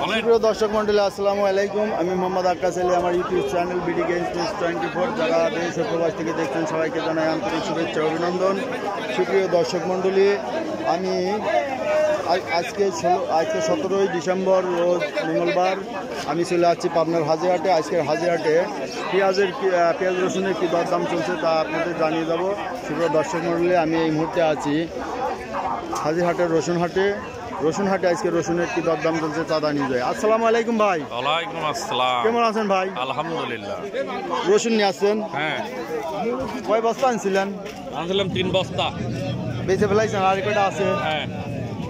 প্রিয় দর্শক মন্ডলী, আসসালামু আলাইকুম। আমি মোহাম্মদ আক্কাস আলী। আমার ইউটিউব চ্যানেল বিডি গেমস 24 যারা দেশ ও প্রবাস থেকে দেখছেন সবাইকে জানাই আন্তরিক শুভেচ্ছা অভিনন্দন। সুপ্রিয় দর্শক মন্ডলী, আমি আজকে 17ই ডিসেম্বর রোজ মঙ্গলবার আমি চলে আসছি পাবনার হাজিরহাটে। আজকের হাজিরহাটে পেঁয়াজ রসুনের কী দরদাম চলছে তা আপনাদের জানিয়ে দেবো। সুপ্রিয় দর্শক মন্ডলী, আমি এই মুহূর্তে আছি হাজিরহাটের রসুনহাটে। আজকে রসুনের কি দরদাম চলছে তা জানিয়ে যায়। আসসালামু আলাইকুম ভাই। ওয়ালাইকুম আসসালাম। কেমন আছেন ভাই? আলহামদুলিল্লাহ। রসুন নিয়ে আসছেন? হ্যাঁ। কয় বস্তা আনছিলেন? আনছিলাম 3 বস্তা। বেঁচে ফেলাইছেন? আর কয়টা আছে? হ্যাঁ।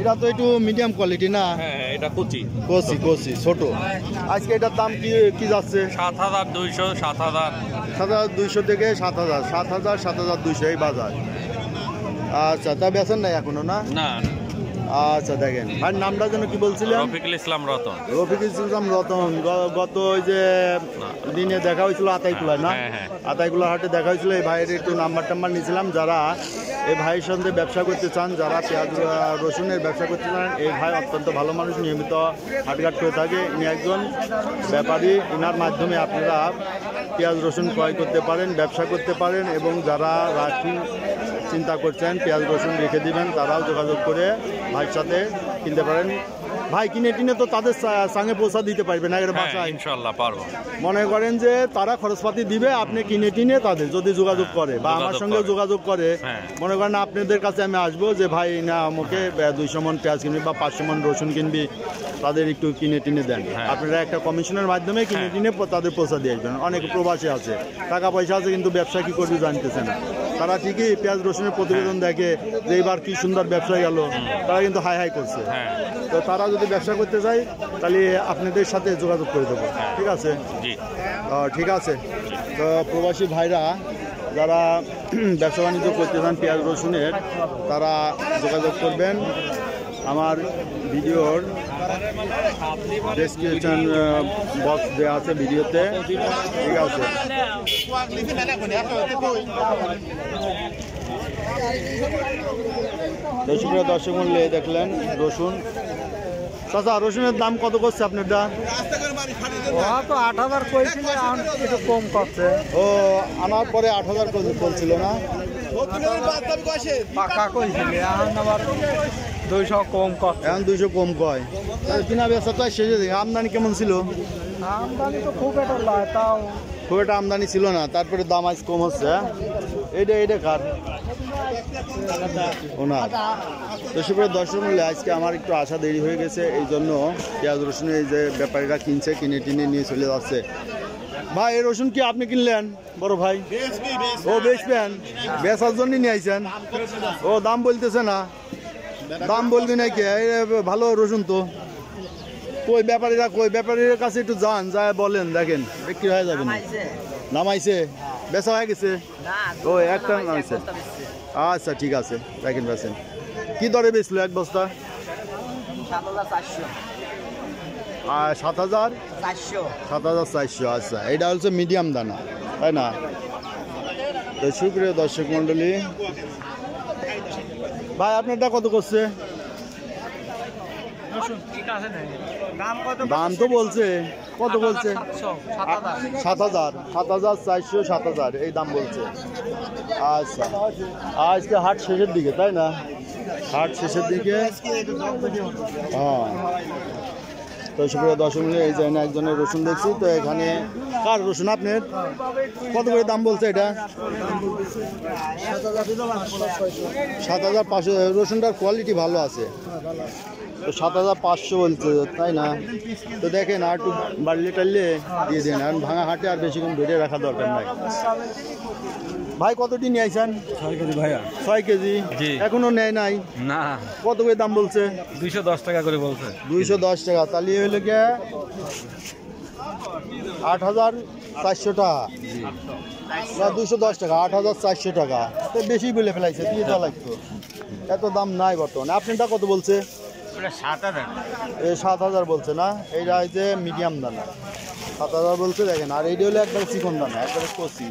এটা তো একটু মিডিয়াম কোয়ালিটি না? হ্যাঁ, এটা কচি ছোট। আজকে এটার দাম কি যাচ্ছে? 7200, 7000। 7200 থেকে 7000, 7000, 7200 এই বাজার। আচ্ছা, তা বেচেন নাই এখনো না? না। আচ্ছা, দেখেন ভাই, নামটা যেন কি বলছিলেন? রফিকুল ইসলাম রতন। গত ওই যে দিনে দেখা হয়েছিল আতাইকুলায় না? আতাইকুলার হাটে দেখা হয়েছিল। এই ভাইয়ের একটু নাম্বার নিয়েছিলাম। যারা এই ভাইয়ের সঙ্গে ব্যবসা করতে চান, যারা পেঁয়াজ রসুনের ব্যবসা করতে চান, এই ভাই অত্যন্ত ভালো মানুষ, নিয়মিত হাটঘাট করে থাকে। ইনি একজন ব্যাপারী। ইনার মাধ্যমে আপনারা পেঁয়াজ রসুন ক্রয় করতে পারেন, ব্যবসা করতে পারেন, এবং যারা চিন্তা করছেন পেঁয়াজ রসুন রেখে দিবেন, তারাও যোগাযোগ করে ভাইয়ের সাথে কিনতে পারেন। ভাই কিনে টিনে তো তাদের সঙ্গে পৌঁছা দিতে পারবেন না এর বাসায়? ইনশাআল্লাহ পারবো। মনে করেন যে তারা খরচপাতি দিবে, আপনি কিনে টিনে তাদের যদি যোগাযোগ করে বা আমার সঙ্গে যোগাযোগ করে, মনে করেন আপনাদের কাছে আমি আসবো যে ভাই না আমাকে 200 মন পেঁয়াজ কিনবি বা 500 মন রসুন কিনবি, তাদের একটু কিনে টিনে দেন। আপনারা একটা কমিশনের মাধ্যমে কিনে টিনে তাদের পৌঁছা দিয়ে আসবেন। অনেক প্রবাসী আছে, টাকা পয়সা আছে, কিন্তু ব্যবসা কি করবি জানতেছে না। তারা ঠিকই পেঁয়াজ রসুনের প্রতিবেদন দেখে যে এইবার কি সুন্দর ব্যবসা গেল, তারা কিন্তু হাই করছে। তো তারা যদি ব্যবসা করতে চায় তাহলে আপনাদের সাথে যোগাযোগ করে দেবো। ঠিক আছে? ঠিক আছে। তো প্রবাসী ভাইরা যারা ব্যবসা বাণিজ্য করতে চান পেঁয়াজ রসুনের, তারা যোগাযোগ করবেন। আমার ভিডিওর ডেসক্রিপশন বক্স দেওয়া আছে ভিডিওতে। ঠিক আছে? দর্শক মূল্যে দেখলেন রসুন। চাচা, রসুনের দাম কত করছে আপনার? দাম তো 8000 কইছিল, একটু কম করছে। ও, আনার পরে 8000 বলছিল না? পাকা কইছিল, এখন আবার 200 কম করছে। এখন 200 কম কয়। কিনা বেচা তো শেষে দিকে। আমদানি কেমন ছিল? আমদানি তো খুব একটা নয়, তাও খুব একটা আমদানি ছিল না, তারপরে দাম আজ কম হচ্ছে। এটা কার? ওনার। তো সুপ্রিয় দর্শক মূল্যে আজকে আমার একটু আসা দেরি হয়ে গেছে, এই জন্য পেঁয়াজ রসুনের এই যে ব্যাপারীরা কিনছে, কিনে টিনে নিয়ে চলে যাচ্ছে। ভাই, এই রসুন কি আপনি কিনলেন বড় ভাই? ও, বেচবেন? বেচার জন্য নিয়ে আইছেন? ও, দাম বলতেছে না? দাম বলবি নাকি? ভালো রসুন তো। ব্যাপারীর কাছে একটু যান, যায় বলেন, দেখেন বিক্রি হয়ে যাবে না। নামাইছে? বেচা হয়ে গেছে? ও, একটা নামাইছে। আচ্ছা, ঠিক আছে, দেখেন বেচেন। কি দরে বেচলো এক বস্তা? 7400। আচ্ছা, এটা হচ্ছে মিডিয়াম দানা, তাই না? তো সুপ্রিয় দর্শক মন্ডলী, ভাই আপনারটা কত করছে? দাম তো বলছে, কত বলছে? 7000, 7400, 7000 এই দাম বলছে। আচ্ছা, আজকে হাট শেষের দিকে, তাই না? হাট শেষের দিকে। হ্যাঁ। তো সুপ্রিয় দর্শক মিলে এই যে একজনের রসুন দেখছি। তো এখানে কার রসুন আপনার? কত করে দাম বলছে এটা? 7500। রসুনটার কোয়ালিটি ভালো আছে, তো 7500 বলছে, তাই না? তো দেখেন আর একটু বাড়লে টাড়লে দিয়ে দেন, আর ভাঙা হাটে আর বেশিক্ষণ ধরে রাখা দরকার নাই। ভাই, কতটি নিয়ে আইছেন? 6 কেজি ভাইয়া। 6 কেজি? এখনো নেয় নাই না। কত করে দাম বলছে? 210 টাকা করে বলছে। 210 টাকা। তাহলে হইলে গিয়ে 8400 টাকা না? 210 টাকা, 8400 টাকা। তো বেশি বলে ফেলাইছে, দিয়ে দেওয়া লাগতো। এত দাম নাই বর্তমানে। আপনারটা কত বলছে? 7000 বলছে না? এইটা হচ্ছে মিডিয়াম দানা, 7000 বলছে। দেখেন, আর এইটা হলো একবার চিকন দানা, একবারে কচি।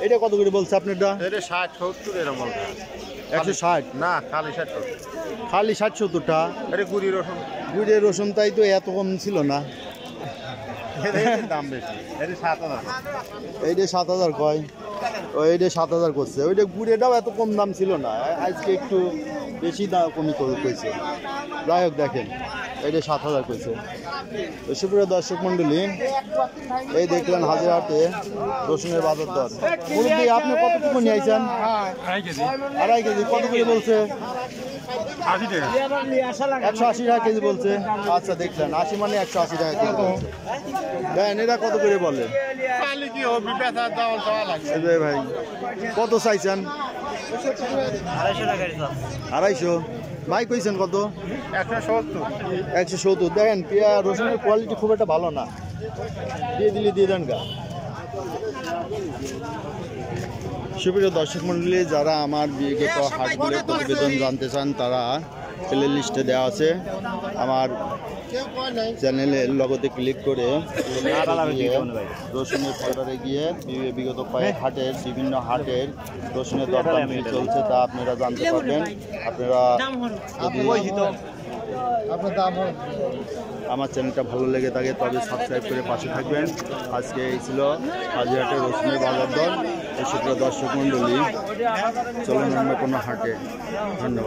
এটা কত করে বলছে আপনারটা? 60-70 এরকম। 160 না খালি 70 খালি 60-70 আরে গুড়ি রসুন গুড়ের রসুন তাই তো এত কম ছিল না, এর দাম বেশি এর 7000 এইটা 7000 কয়, ওইটা 7000 করছে, ওইটা গুড়েটাও এত কম দাম ছিল না, আজকে একটু বেশি দাম কমই করেছে। যাই হোক দেখেন এইটা 7000 কইছে। তো সুপ্রিয় দর্শক মন্ডলী, এই দেখলেন হাজিরহাটে রসুনের বাজার দর। মুরব্বি আপনি কতটুকু নিয়ে আইছেন? 2.5 কেজি। কত করে বলছে? 180 টাকা কেজি বলছে। আচ্ছা দেখলেন 80 মানে 180 টাকা কেজি বলছে। দেন এরা কত করে বলে? ভাই কত চাইছেন? 250। ভাই কইছেন কত? 170। দেখেন পেঁয়া রসুনের কোয়ালিটি খুব একটা ভালো না, দিয়ে দিলে দিয়ে দেন গা। সুপ্রিয় দর্শক মন্ডলী, যারা আমার বিগত হাটগুলোর প্রতিবেদন জানতে চান তারা প্লে লিস্টে দেওয়া আছে, আমার চ্যানেলের লগতে ক্লিক করে রসুনের ফলটারে গিয়ে বিগত কয়েক হাটের বিভিন্ন হাটের রসুনের দরদাম চলছে তা আপনারা জানতে পারবেন। আপনারা আমার চ্যানেলটা ভালো লেগে থাকে তবে সাবস্ক্রাইব করে পাশে থাকবেন। আজকে এই ছিল হাজিরহাটের রসুনের বাজার দর। সুপ্রিয় দর্শক মণ্ডলী, চলুন অন্য কোনো হাটে। ধন্যবাদ।